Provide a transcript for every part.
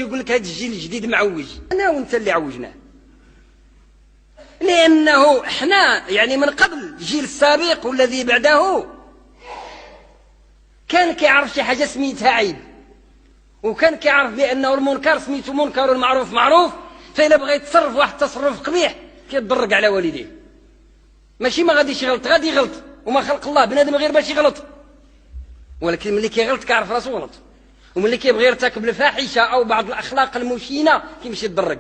كيقول لك هذا الجيل الجديد معوج. انا وانت اللي عوجناه، لانه احنا يعني من قبل الجيل السابق والذي بعده كان كيعرف شي حاجه سميتها عيب، وكان كيعرف بانه المنكر سميتو منكر والمعروف معروف، فإلا بغى يتصرف واحد التصرف قبيح كيضرق على والديه. ماشي ما غاديش يغلط، غادي يغلط، وما خلق الله بنادم غير باش يغلط، ولكن ملي كيغلط كيعرف راسو غلط، وملي كيبغي يرتكب الفاحشه او بعض الاخلاق المشينه كيمشي يضرق.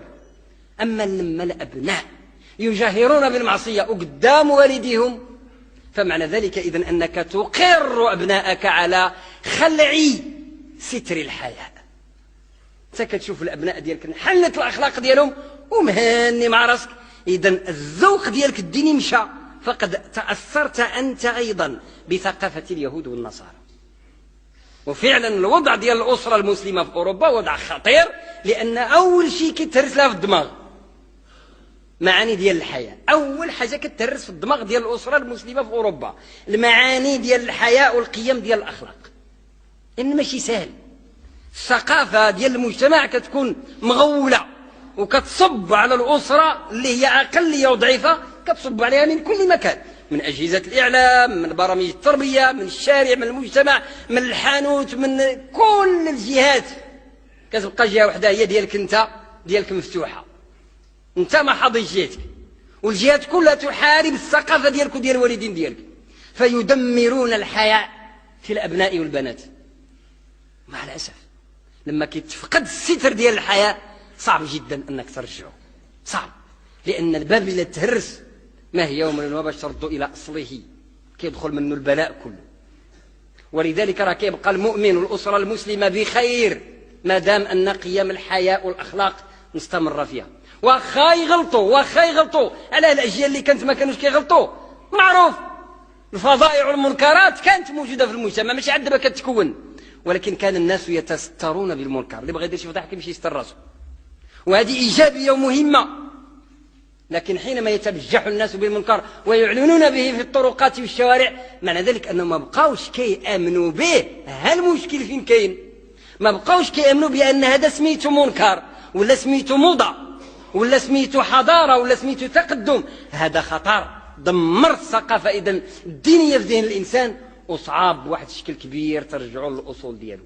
اما لما الابناء يجاهرون بالمعصيه وقدام والديهم، فمعنى ذلك اذن انك تقر ابناءك على خلع ستر الحياء. انت كتشوف الابناء ديالك انحلت الاخلاق ديالهم ومهني مع راسك، اذا الذوق ديالك الديني مشى، فقد تاثرت انت ايضا بثقافه اليهود والنصارى. وفعلا الوضع ديال الاسره المسلمه في اوروبا وضع خطير، لان اول شيء كيتهرس لها في الدماغ معاني ديال الحياة. اول حاجه كتهرس في الدماغ ديال الاسره المسلمه في اوروبا المعاني ديال الحياة والقيم ديال الاخلاق، ان ماشي سهل. الثقافه ديال المجتمع كتكون مغوله وكتصب على الاسره اللي هي اقليه وضعيفه، كتصب عليها من كل مكان، من اجهزه الاعلام، من برامج التربيه، من الشارع، من المجتمع، من الحانوت، من كل الجهات. كتبقى جهه وحده هي ديالك انت، ديالك مفتوحه، انت ما حاضيش جهتك، والجهات كلها تحارب الثقافه ديالك وديال الوالدين ديالك، فيدمرون الحياء في الابناء والبنات. مع الاسف لما كيتفقد الستر ديال الحياة صعب جدا انك ترجعه، صعب، لان الباب اللي تهرس ما هي يوم ما باش تردوا الى اصله كيدخل منه البلاء كله. ولذلك راه كيبقى المؤمن والاسره المسلمه بخير ما دام ان قيم الحياء والاخلاق مستمره فيها. واخا يغلطوا على الاجيال اللي كانت ما كانوش كيغلطوا، معروف الفظائع والمنكرات كانت موجوده في المجتمع، ماشي عاد دابا كتكون، ولكن كان الناس يتسترون بالمنكر، اللي بغى يدير شي فضيحه كيمشي يستر راسه، وهذه ايجابيه ومهمه. لكن حينما يتبجح الناس بالمنكر ويعلنون به في الطرقات والشوارع، معنى ذلك انهم ما بقاوش كيامنوا به. ها المشكل فين كاين؟ ما بقاوش كيامنوا بان هذا سميتو منكر ولا سميتو موضه ولا سميتو حضاره ولا سميتو تقدم. هذا خطر، دمر الثقافه اذا الدينيه في ذهن الانسان، وصعاب بواحد الشكل كبير ترجعوا للاصول ديالو.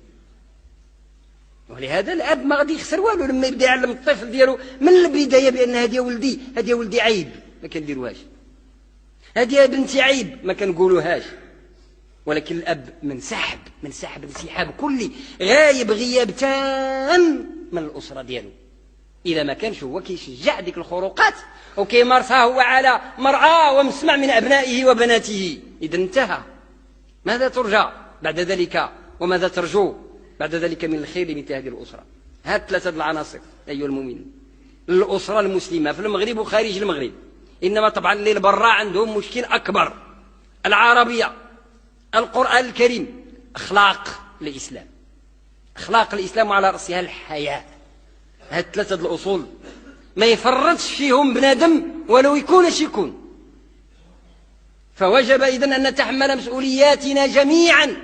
ولهذا الاب ما غادي يخسر والو لما يبدا يعلم الطفل ديالو من البدايه بان هذه يا ولدي عيب ما كنديروهاش، هذه يا بنتي عيب ما كنقولوهاش. ولكن الاب منسحب انسحاب كلي، غايب غياب تام من الاسره ديالو. اذا ما كانش هو كيشجع ديك الخروقات وكيمارسها هو على مرعى ومسمع من ابنائه وبناته، اذا انتهى. ماذا ترجى بعد ذلك وماذا ترجو بعد ذلك من الخير لمثل هذه الأسرة؟ هاد ثلاثة العناصر أيها المؤمنين. الأسرة المسلمة في المغرب وخارج المغرب، إنما طبعا اللي برا عندهم مشكل أكبر، العربية، القرآن الكريم، أخلاق الإسلام. أخلاق الإسلام وعلى رأسها الحياة. هاد ثلاثة الأصول ما يفرطش فيهم بنادم ولو يكون اش يكون. فوجب إذن أن نتحمل مسؤولياتنا جميعا،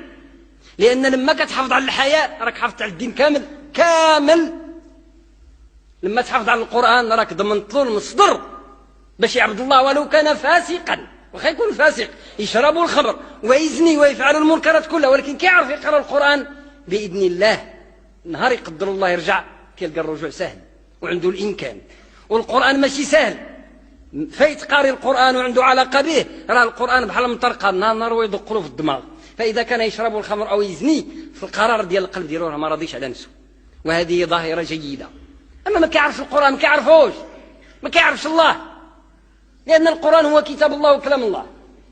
لأن لما كتحافظ على الحياة راك حافظت على الدين كامل. لما تحافظ على القرآن راك ضمنت له المصدر باش يعبد الله ولو كان فاسقا، واخا يكون فاسق يشرب الخمر ويزني ويفعل المنكرات كلها، ولكن كيعرف يقرأ القرآن بإذن الله. نهار يقدر الله يرجع كيلقى الرجوع سهل وعنده الإمكان. والقرآن ماشي سهل، فايت قاري القرآن وعنده علاقة به، راه القرآن بحال مطرقة نهار ويدق له في الدماغ. فإذا كان يشرب الخمر أو يزني في القرار ديال القلب ديالو راه ما راضيش على نفسه، وهذه ظاهرة جيدة. أما ما كيعرفش القرآن، ما كيعرفش الله، لأن القرآن هو كتاب الله وكلام الله.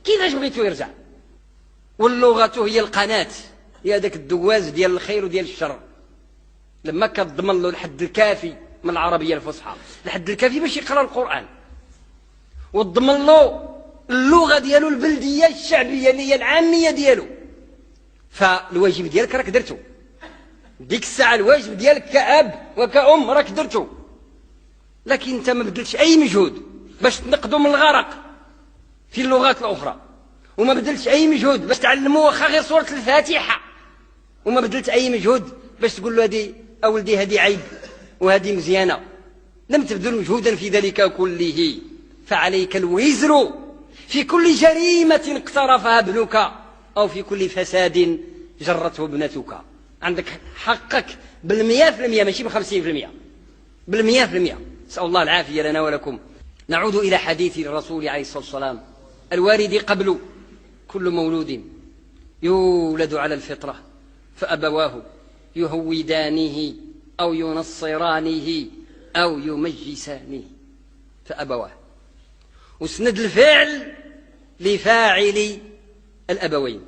كيفاش بغيتو يرجع؟ واللغة هي القناة، هي ذاك الدواز ديال الخير وديال الشر. لما كتضمن له الحد الكافي من العربية الفصحى، الحد الكافي باش يقرأ القرآن، وتضمن له اللغة ديالو البلدية الشعبية اللي هي العامية ديالو، فالواجب ديالك راك درتو. ديك الساعة الواجب ديالك كأب وكأم راك درتو، لكن انت ما بدلتش أي مجهود باش تنقذوا من الغرق في اللغات الأخرى، وما بدلتش أي مجهود باش تعلموا واخا غير سورة الفاتحة، وما بدلت أي مجهود باش تقول له هذه أولدي هذه عيب وهذه مزيانة، لم تبذل مجهودا في ذلك كله، فعليك الوزر في كل جريمة اقترفها ابنك أو في كل فساد جرته ابنتك. عندك حقك ب100%، ماشي ب50%، ب100%. نسأل الله العافية لنا ولكم. نعود إلى حديث الرسول عليه الصلاة والسلام الوارد قبل: كل مولود يولد على الفطرة فأبواه يهودانه أو ينصرانه أو يمجسانه. فأبواه، وسند الفعل لفاعل الأبوين،